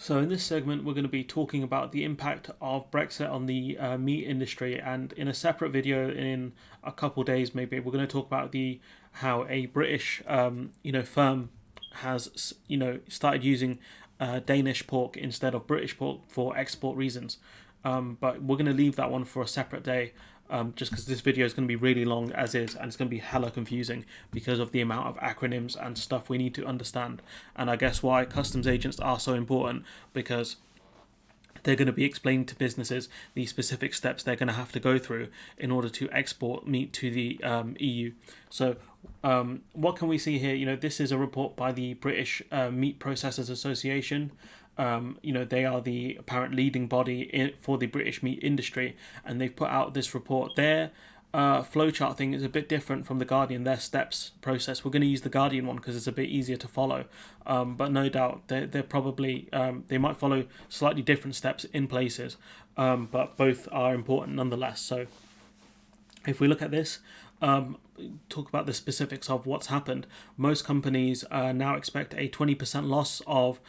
So in this segment, we're going to be talking about the impact of Brexit on the meat industry, and in a separate video in a couple days, maybe we're going to talk about the how a British firm has started using Danish pork instead of British pork for export reasons. But we're going to leave that one for a separate day. Just because this video is going to be really long as is, and it's going to be hella confusing because of the amount of acronyms and stuff we need to understand. And I guess why customs agents are so important, because they're going to be explaining to businesses the specific steps they're going to have to go through in order to export meat to the EU. So, what can we see here? This is a report by the British Meat Processors Association. They are the apparent leading body for the British meat industry, and they've put out this report. Their flowchart thing is a bit different from the Guardian. Their steps process. We're going to use the Guardian one because it's a bit easier to follow. But no doubt they're probably they might follow slightly different steps in places, but both are important nonetheless. So if we look at this, talk about the specifics of what's happened. Most companies now expect a 20% loss of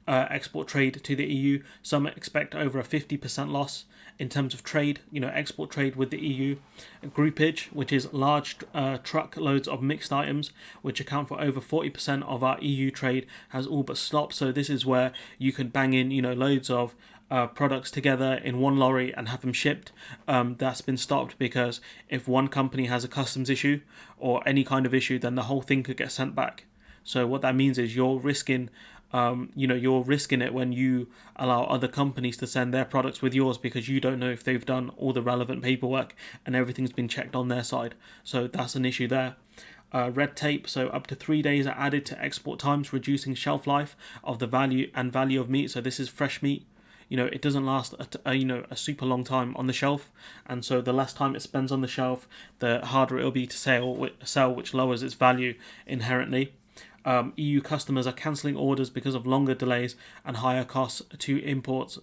export trade to the EU. Some expect over a 50% loss in terms of trade, export trade with the EU. Groupage, which is large truckloads of mixed items, which account for over 40% of our EU trade, has all but stopped. So this is where you could bang in, loads of products together in one lorry and have them shipped. That's been stopped because if one company has a customs issue or any kind of issue, then the whole thing could get sent back. So what that means is you're risking it when you allow other companies to send their products with yours, because you don't know if they've done all the relevant paperwork and everything's been checked on their side. So that's an issue there. Red tape, so up to 3 days are added to export times, reducing shelf life of the value of meat. So this is fresh meat. It doesn't last a super long time on the shelf, and so the less time it spends on the shelf, the harder it'll be to sell, which lowers its value inherently. EU customers are cancelling orders because of longer delays and higher costs to import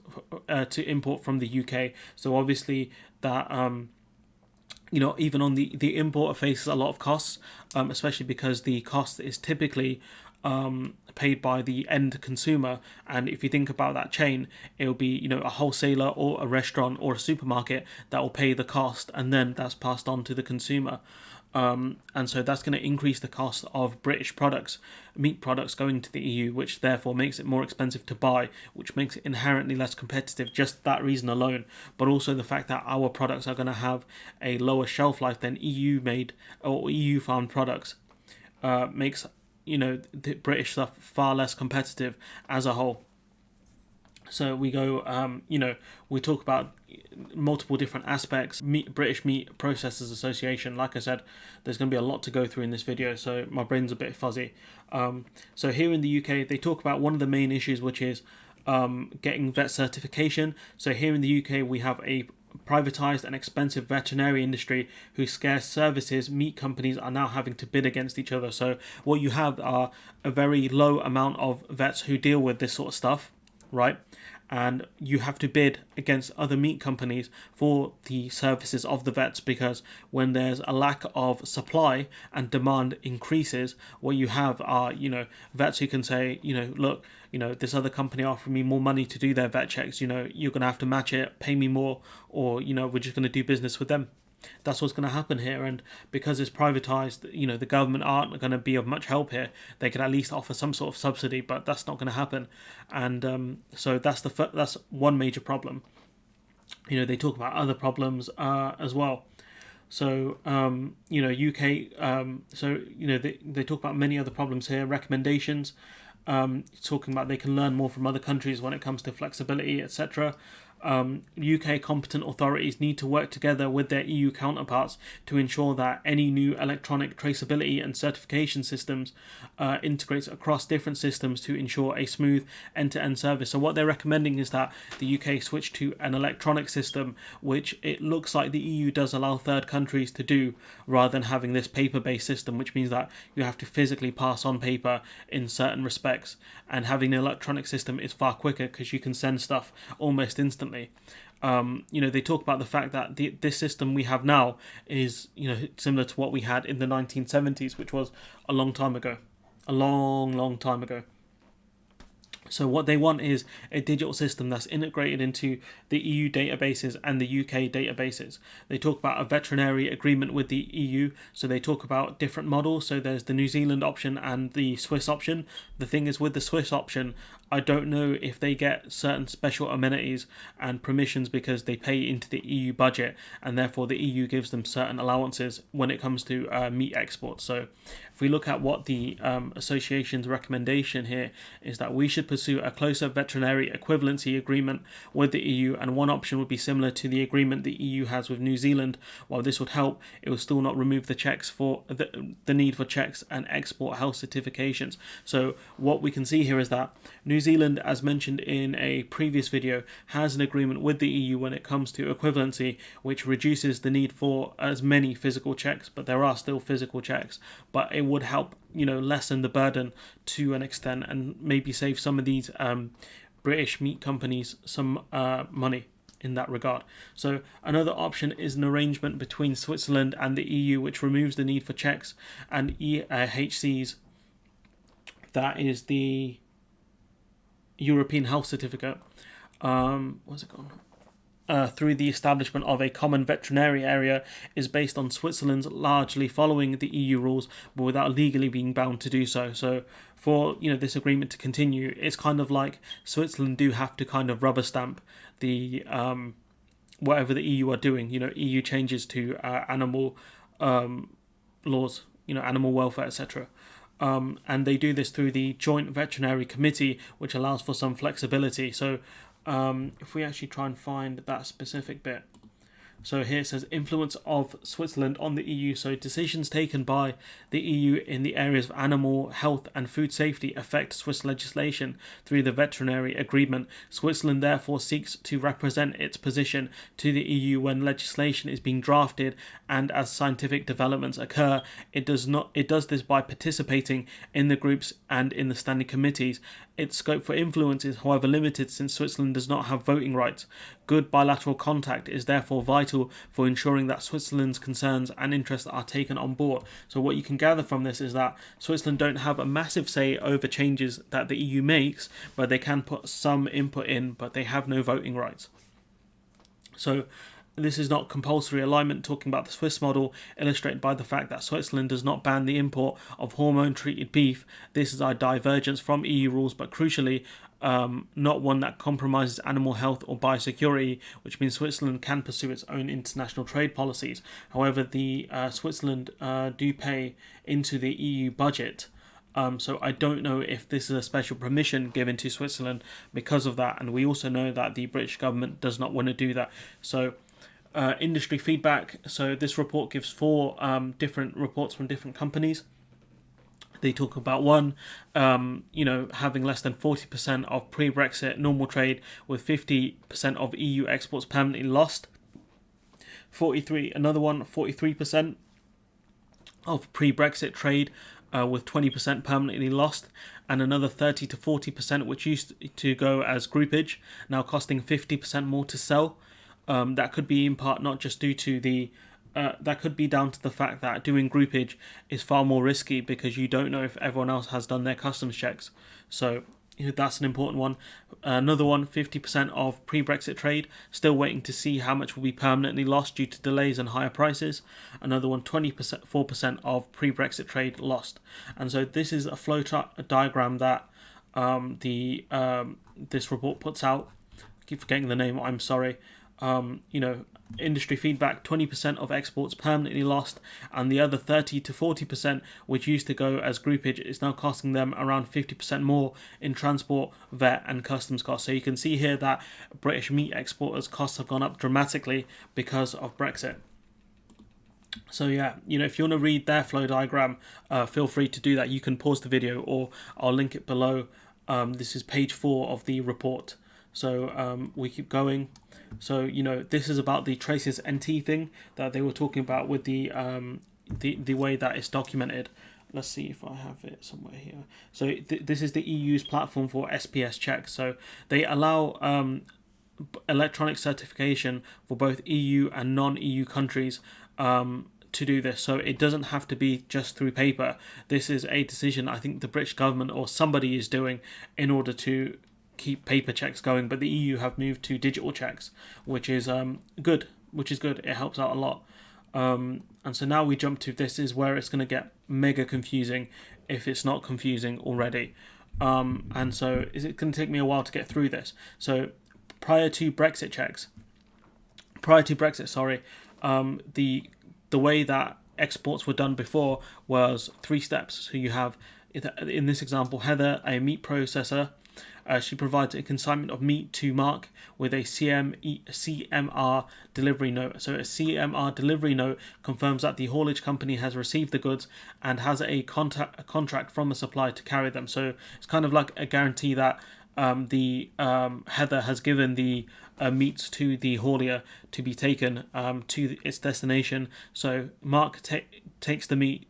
from the UK. So obviously that even on the importer faces a lot of costs, especially because the cost is typically paid by the end consumer. And if you think about that chain, it'll be a wholesaler or a restaurant or a supermarket that will pay the cost, and then that's passed on to the consumer. And so that's going to increase the cost of British meat products going to the EU, which therefore makes it more expensive to buy, which makes it inherently less competitive, just that reason alone. But also the fact that our products are going to have a lower shelf life than EU-made or EU-farmed products makes the British stuff far less competitive as a whole. So we go, we talk about multiple different aspects. British Meat Processors Association, like I said, there's going to be a lot to go through in this video, so my brain's a bit fuzzy. So here in the UK, they talk about one of the main issues, which is getting vet certification. So here in the UK, we have a privatized and expensive veterinary industry whose scarce services meat companies are now having to bid against each other. So what you have are a very low amount of vets who deal with this sort of stuff, right? And you have to bid against other meat companies for the services of the vets, because when there's a lack of supply and demand increases, what you have are, vets who can say, look, this other company offered me more money to do their vet checks, you're going to have to match it, pay me more, or, we're just going to do business with them. That's what's going to happen here. And because it's privatized, the government aren't going to be of much help here. They could at least offer some sort of subsidy, but that's not going to happen. And so that's that's one major problem. They talk about other problems as well. So UK, they talk about many other problems here. Recommendations, talking about they can learn more from other countries when it comes to flexibility, etc. UK competent authorities need to work together with their EU counterparts to ensure that any new electronic traceability and certification systems integrates across different systems to ensure a smooth end-to-end service. So what they're recommending is that the UK switch to an electronic system, which it looks like the EU does allow third countries to do, rather than having this paper-based system, which means that you have to physically pass on paper in certain respects. And having an electronic system is far quicker because you can send stuff almost instantly. They talk about the fact that this system we have now is, similar to what we had in the 1970s, which was a long time ago, a long time ago. So what they want is a digital system that's integrated into the EU databases and the UK databases. They talk about a veterinary agreement with the EU, so they talk about different models. So there's the New Zealand option and the Swiss option. The thing is, with the Swiss option, I don't know if they get certain special amenities and permissions because they pay into the EU budget, and therefore the EU gives them certain allowances when it comes to meat exports. So if we look at what the association's recommendation here is, that we should pursue a closer veterinary equivalency agreement with the EU, and one option would be similar to the agreement the EU has with New Zealand. While this would help, it will still not remove the checks for the need for checks and export health certifications. So what we can see here is that New Zealand, as mentioned in a previous video, has an agreement with the EU when it comes to equivalency, which reduces the need for as many physical checks, but there are still physical checks. But it would help, lessen the burden to an extent, and maybe save some of these British meat companies some money in that regard. So another option is an arrangement between Switzerland and the EU, which removes the need for checks and HCs. That is the European Health Certificate. What's it called? Through the establishment of a common veterinary area, is based on Switzerland's largely following the EU rules, but without legally being bound to do so. So for this agreement to continue, it's kind of like Switzerland do have to kind of rubber stamp the whatever the EU are doing. EU changes to animal laws, animal welfare, etc. And they do this through the Joint Veterinary Committee, which allows for some flexibility. So if we actually try and find that specific bit. So here it says influence of Switzerland on the EU. So decisions taken by the EU in the areas of animal health and food safety affect Swiss legislation through the veterinary agreement. Switzerland therefore seeks to represent its position to the EU when legislation is being drafted, and as scientific developments occur. It does this by participating in the groups and in the standing committees. Its scope for influence is, however, limited, since Switzerland does not have voting rights. Good bilateral contact is therefore vital for ensuring that Switzerland's concerns and interests are taken on board. So what you can gather from this is that Switzerland don't have a massive say over changes that the EU makes, but they can put some input in, but they have no voting rights. So this is not compulsory alignment, talking about the Swiss model, illustrated by the fact that Switzerland does not ban the import of hormone-treated beef. This is a divergence from EU rules, but crucially, not one that compromises animal health or biosecurity, which means Switzerland can pursue its own international trade policies. However, the Switzerland do pay into the EU budget. So I don't know if this is a special permission given to Switzerland because of that, and we also know that the British government does not want to do that. So industry feedback. So this report gives 4 different reports from different companies. They talk about one, having less than 40% of pre-Brexit normal trade, with 50% of EU exports permanently lost. 43% of pre-Brexit trade, with 20% permanently lost, and another 30 to 40% which used to go as groupage, now costing 50% more to sell. That could be in part not just due to that could be down to the fact that doing groupage is far more risky because you don't know if everyone else has done their customs checks. So that's an important one. Another one, 50% of pre-Brexit trade, still waiting to see how much will be permanently lost due to delays and higher prices. Another one, 4% of pre-Brexit trade lost. And so this is a flow diagram that this report puts out. I keep forgetting the name, I'm sorry. Industry feedback, 20% of exports permanently lost, and the other 30 to 40%, which used to go as groupage, is now costing them around 50% more in transport, vet and customs costs. So you can see here that British meat exporters' costs have gone up dramatically because of Brexit. So yeah, if you want to read their flow diagram, feel free to do that. You can pause the video or I'll link it below. This is page 4 of the report. So we keep going. So this is about the Traces NT thing that they were talking about with the way that it's documented. Let's see if I have it somewhere here. So this is the EU's platform for SPS checks. So they allow electronic certification for both EU and non-EU countries to do this. So it doesn't have to be just through paper. This is a decision I think the British government or somebody is doing in order to keep paper checks going. But the EU have moved to digital checks, which is good. It helps out a lot. And so now we jump to this is where it's going to get mega confusing if it's not confusing already. And so is it going to take me a while to get through this? So prior to Brexit, the way that exports were done before was 3 steps. So you have, in this example, Heather, a meat processor. She provides a consignment of meat to Mark with a CMR delivery note. So a CMR delivery note confirms that the haulage company has received the goods and has a contract from a supplier to carry them. So it's kind of like a guarantee that Heather has given the meats to the haulier to be taken to its destination. So Mark takes the meat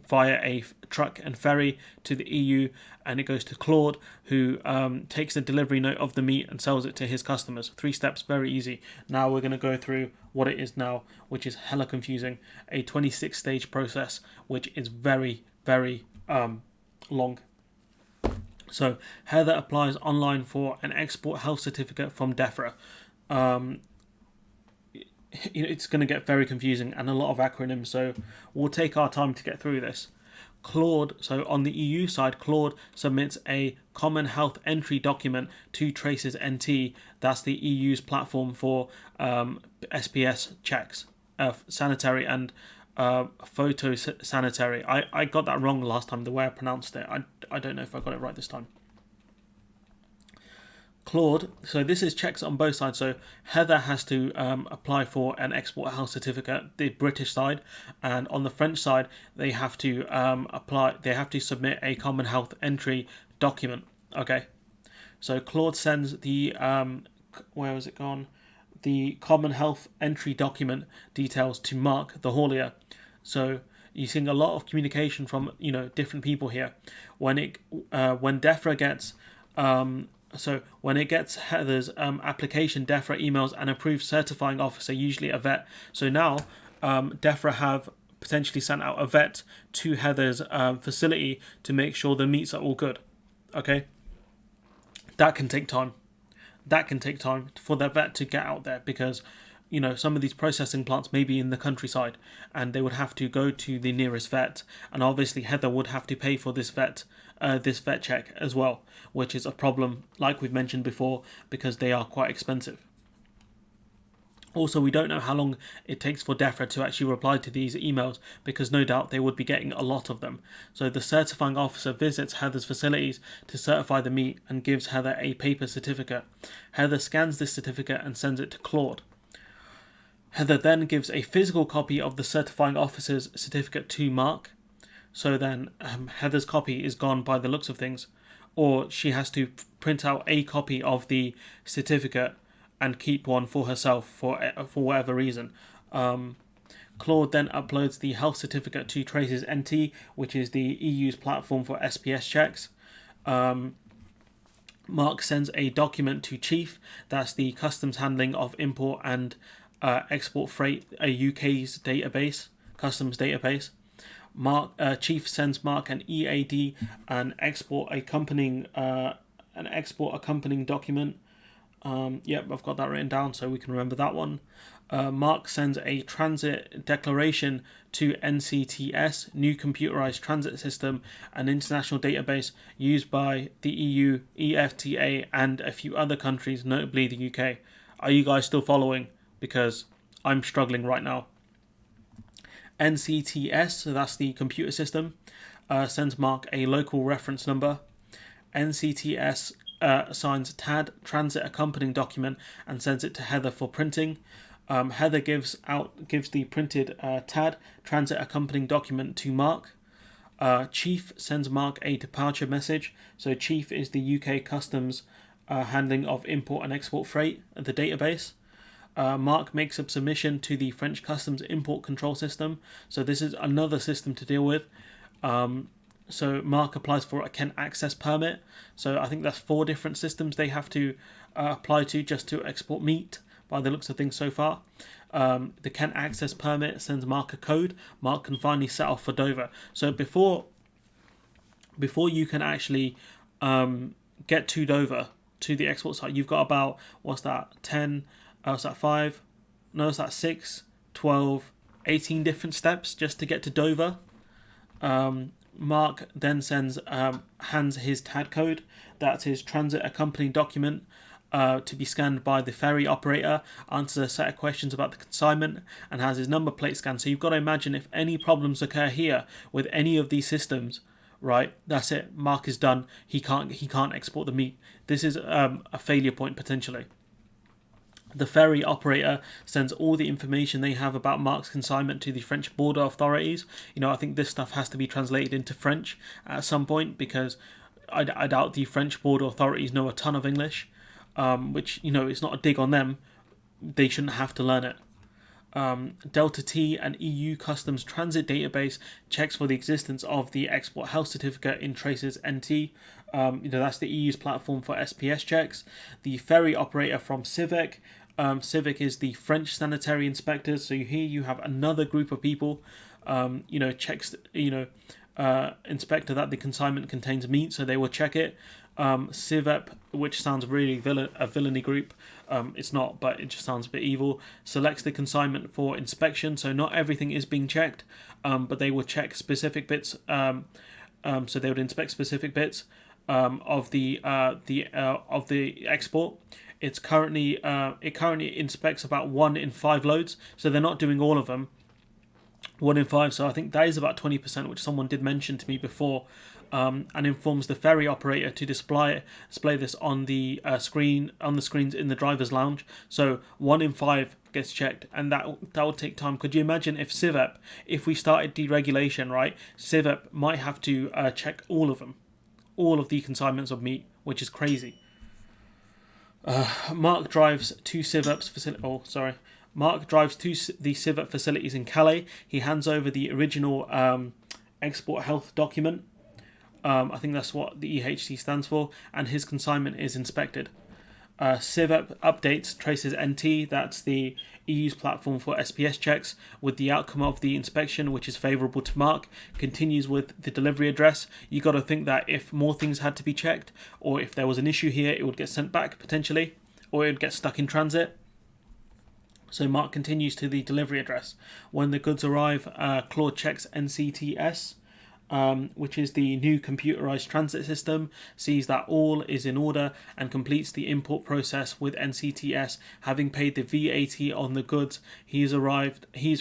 via a truck and ferry to the EU, and it goes to Claude, who takes the delivery note of the meat and sells it to his customers. 3 steps, very easy. Now we're going to go through what it is now, which is hella confusing. A 26-stage process, which is very, very long. So Heather applies online for an export health certificate from DEFRA. It's going to get very confusing and a lot of acronyms, so we'll take our time to get through this. Claude, so on the EU side, Claude submits a common health entry document to Traces NT. That's the EU's platform for SPS checks, sanitary and photosanitary. I got that wrong last time, the way I pronounced it. I don't know if I got it right this time. Claude, so this is checks on both sides. So Heather has to apply for an export health certificate, the British side, and on the French side they have to submit a common health entry document. Okay, so Claude sends the where was it gone? The common health entry document details to Mark, the haulier. So you're seeing a lot of communication from different people here. When DEFRA gets So when it gets Heather's application, DEFRA emails an approved certifying officer, usually a vet. So now DEFRA have potentially sent out a vet to Heather's facility to make sure the meats are all good. Okay, that can take time. For the vet to get out there, because some of these processing plants may be in the countryside and they would have to go to the nearest vet, and obviously Heather would have to pay for this vet check as well, which is a problem, like we've mentioned before, because they are quite expensive. Also, we don't know how long it takes for DEFRA to actually reply to these emails, because no doubt they would be getting a lot of them. So the certifying officer visits Heather's facilities to certify the meat and gives Heather a paper certificate. Heather scans this certificate and sends it to Claude. Heather then gives a physical copy of the certifying officer's certificate to Mark. So then Heather's copy is gone by the looks of things, or she has to print out a copy of the certificate and keep one for herself for whatever reason. Claude then uploads the health certificate to Traces NT, which is the EU's platform for SPS checks. Mark sends a document to Chief, that's the customs handling of import and export freight, a UK's customs database. Chief sends Mark an EAD, an export accompanying document. Yep, I've got that written down so we can remember that one. Mark sends a transit declaration to NCTS, new computerized transit system, an international database used by the EU, EFTA, and a few other countries, notably the UK. Are you guys still following? Because I'm struggling right now. NCTS, so that's the computer system, sends Mark a local reference number. NCTS assigns TAD, transit accompanying document, and sends it to Heather for printing. Heather gives the printed TAD, transit accompanying document, to Mark. Chief sends Mark a departure message. So Chief is the UK customs handling of import and export freight, the database. Mark makes a submission to the French customs import control system. So this is another system to deal with. So Mark applies for a Kent access permit. So I think that's 4 different systems they have to apply to just to export meat. by the looks of things so far. The Kent access permit sends Mark a code. Mark can finally set off for Dover. So before you can actually get to Dover, to the export site, you've got about, 5, no, it's that 6, 12, 18 different steps just to get to Dover. Mark then hands his TAD code, that's his transit accompanying document, to be scanned by the ferry operator, answers a set of questions about the consignment, and has his number plate scanned. So you've got to imagine if any problems occur here with any of these systems, right, that's it. Mark is done. He can't export the meat. This is a failure point potentially. The ferry operator sends all the information they have about Mark's consignment to the French border authorities. I think this stuff has to be translated into French at some point, because I doubt the French border authorities know a ton of English, which, it's not a dig on them. They shouldn't have to learn it. Delta T, an EU customs transit database, checks for the existence of the export health certificate in traces NT. That's the EU's platform for SPS checks. The ferry operator from Civic. Civic is the French sanitary inspectors. So here you have another group of people. Checks. Inspector that the consignment contains meat, so they will check it. Civep, which sounds really a villainy group. It's not, but it just sounds a bit evil. Selects the consignment for inspection, so not everything is being checked, but they will check specific bits. So they would inspect specific bits of the export. It currently inspects about 1 in 5 loads, so they're not doing all of them. 1 in 5, so I think that is about 20%, which someone did mention to me before, and informs the ferry operator to display this on the screens in the driver's lounge. So 1 in 5 gets checked, and that will take time. Could you imagine if we started deregulation, right? Civep might have to check all of them, all of the consignments of meat, which is crazy. Mark drives to Civep's facility. Mark drives to the Civep facilities in Calais. He hands over the original export health document. I think that's what the EHC stands for, and his consignment is inspected. Civep updates traces NT, that's the EU's platform for SPS checks, with the outcome of the inspection, which is favourable to Mark. Continues with the delivery address. You got to think that if more things had to be checked, or if there was an issue here, it would get sent back potentially, or it would get stuck in transit. So Mark continues to the delivery address. When the goods arrive, Claude checks NCTS, which is the new computerized transit system, sees that all is in order, and completes the import process with NCTS. Having paid the VAT on the goods, he is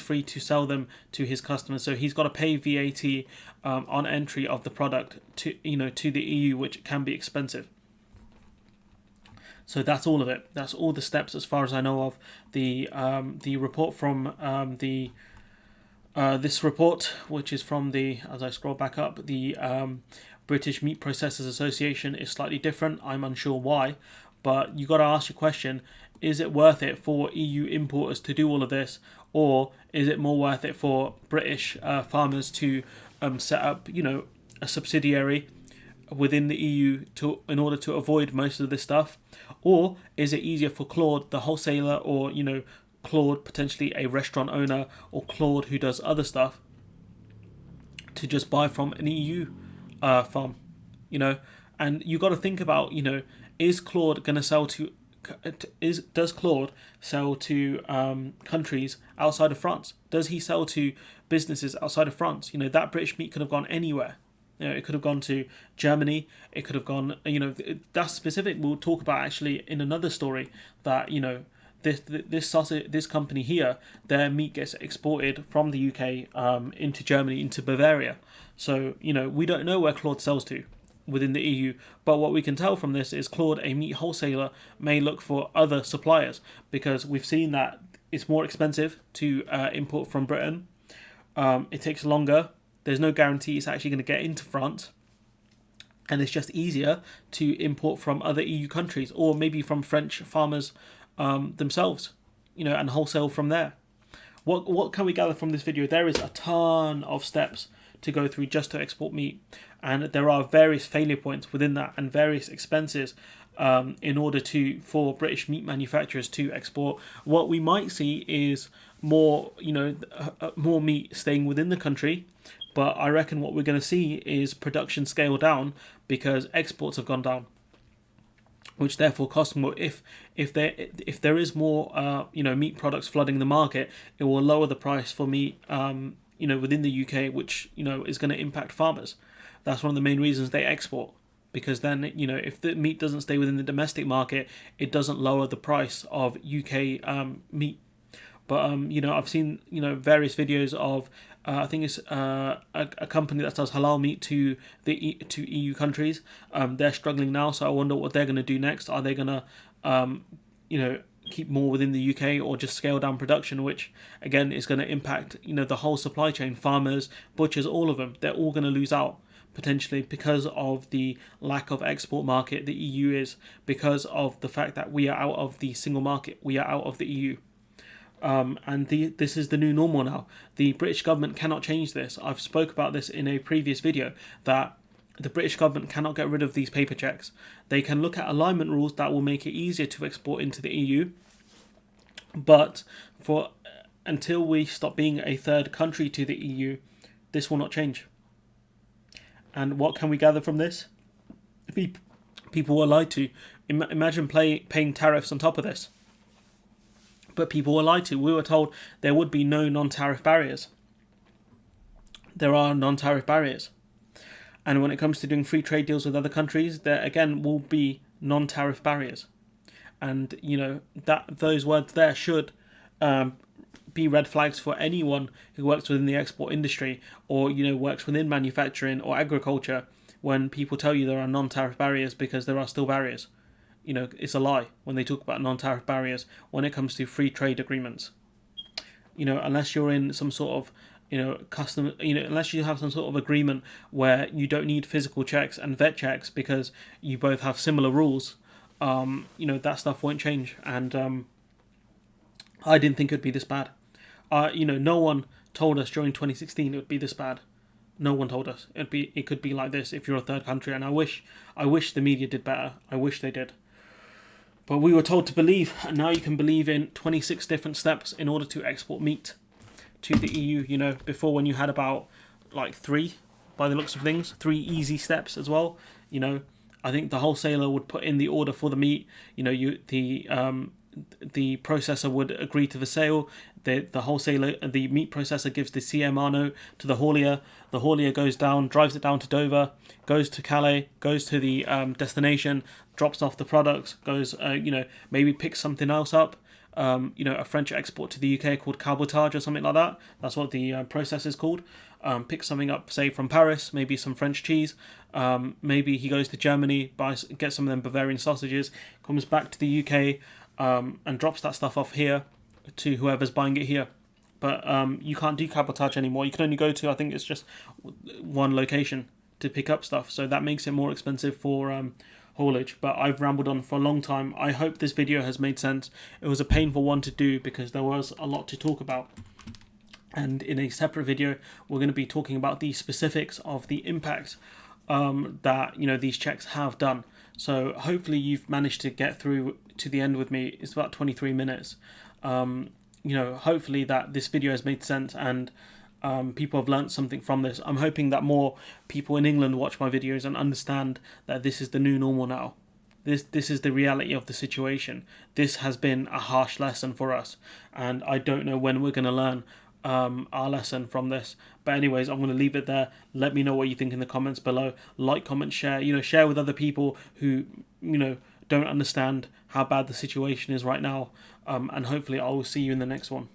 free to sell them to his customers. So he's got to pay VAT on entry of the product to the EU, which can be expensive. So that's all of it. That's all the steps as far as I know of. The report from this report, which is from as I scroll back up, the British Meat Processors Association, is slightly different. I'm unsure why, but you got to ask your question: is it worth it for EU importers to do all of this, or is it more worth it for British farmers to set up, a subsidiary within the EU in order to avoid most of this stuff? Or is it easier for Claude, the wholesaler, or Claude, potentially a restaurant owner, or Claude who does other stuff, to just buy from an EU farm? And you got to think about, is Claude going to sell to does Claude sell to countries outside of France? Does he sell to businesses outside of France? That British meat could have gone anywhere. It could have gone to Germany. It could have gone, that's specific. We'll talk about actually in another story that, this company here, their meat gets exported from the UK into Germany, into Bavaria. So, we don't know where Claude sells to within the EU. But what we can tell from this is Claude, a meat wholesaler, may look for other suppliers, because we've seen that it's more expensive to import from Britain. It takes longer. There's no guarantee it's actually going to get into France, and it's just easier to import from other EU countries, or maybe from French farmers themselves, and wholesale from there. What can we gather from this video? There is a ton of steps to go through just to export meat, and there are various failure points within that, and various expenses in order for British meat manufacturers to export. What we might see is more, more meat staying within the country, but I reckon what we're going to see is production scale down because exports have gone down, which therefore costs more. If there is more meat products flooding the market, it will lower the price for meat within the UK, which is going to impact farmers. That's one of the main reasons they export, because then if the meat doesn't stay within the domestic market, it doesn't lower the price of UK meat. But I've seen various videos of I think it's a company that sells halal meat to to EU countries. They're struggling now, so I wonder what they're going to do next. Are they going to keep more within the UK or just scale down production, which again is going to impact the whole supply chain, farmers, butchers, all of them. They're all going to lose out potentially because of the lack of export market the EU is, because of the fact that we are out of the single market, we are out of the EU. This is the new normal now. The British government cannot change this. I've spoke about this in a previous video, that the British government cannot get rid of these paper checks. They can look at alignment rules that will make it easier to export into the EU, but until we stop being a third country to the EU, this will not change. And what can we gather from this? People were lied to. Imagine paying tariffs on top of this. But people were lied to. We were told there would be no non-tariff barriers. There are non-tariff barriers. And when it comes to doing free trade deals with other countries, there again will be non-tariff barriers. And that those words there should be red flags for anyone who works within the export industry or works within manufacturing or agriculture, when people tell you there are non-tariff barriers, because there are still barriers. It's a lie when they talk about non-tariff barriers when it comes to free trade agreements. Unless you're in some sort of unless you have some sort of agreement where you don't need physical checks and vet checks because you both have similar rules, that stuff won't change. And I didn't think it'd be this bad. No one told us during 2016 it would be this bad. No one told us it could be like this if you're a third country. And I wish the media did better. I wish they did. But we were told to believe, and now you can believe in 26 different steps in order to export meat to the EU. Before, when you had about like 3, by the looks of things, 3 easy steps as well. I think the wholesaler would put in the order for the meat. The processor would agree to the sale. The wholesaler, the meat processor, gives the CMR note to the haulier. The haulier goes down, drives it down to Dover, goes to Calais, goes to the destination, drops off the products, goes maybe picks something else up. A French export to the UK called cabotage or something like that. That's what the process is called. Picks something up, say from Paris, maybe some French cheese. Maybe he goes to Germany, gets some of them Bavarian sausages, comes back to the UK, and drops that stuff off here to whoever's buying it here. But you can't do cabotage anymore. You can only go to, I think it's just one location to pick up stuff. So that makes it more expensive for haulage. But I've rambled on for a long time. I hope this video has made sense. It was a painful one to do because there was a lot to talk about. And in a separate video, we're going to be talking about the specifics of the impact that these checks have done. So hopefully you've managed to get through to the end with me. It's about 23 minutes. Hopefully that this video has made sense and people have learnt something from this. I'm hoping that more people in England watch my videos and understand that this is the new normal now. This is the reality of the situation. This has been a harsh lesson for us, and I don't know when we're going to learn our lesson from this. But anyways, I'm going to leave it there. Let me know what you think in the comments below. Like, comment, share. Share with other people who don't understand how bad the situation is right now. And hopefully I will see you in the next one.